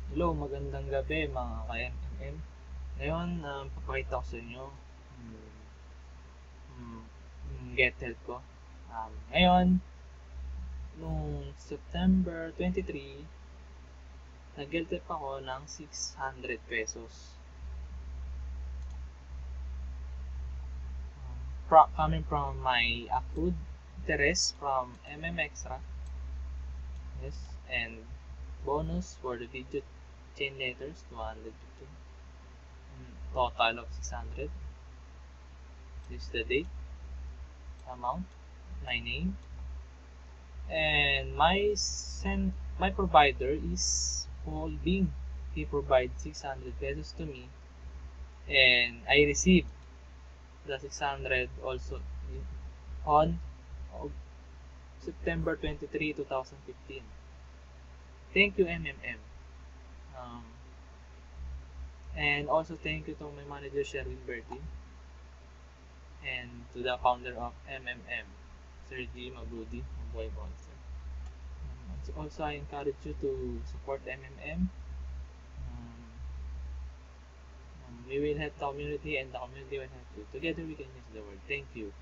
Hello, magandang gabi mga ka-MMM. Ngayon, papakita ko sa inyo get help ko. Ngayon, nung September 23, nag-get help ako ng 600 pesos. Coming from my accrued interest from Extra. Yes, and bonus for the video chain letters, 250. Total of 600. This is the date, amount, my name, and my provider is Paul Bing. He provides 600 pesos to me, and I received the 600 also on September 23, 2015. Thank you, MMM. And also thank you to my manager, Sherwin Bertie, and to the founder of MMM, Sir G. Magludi, Mabuhay Monster. Also, I encourage you to support MMM. We will help the community, and the community will help you. Together, we can use the world. Thank you.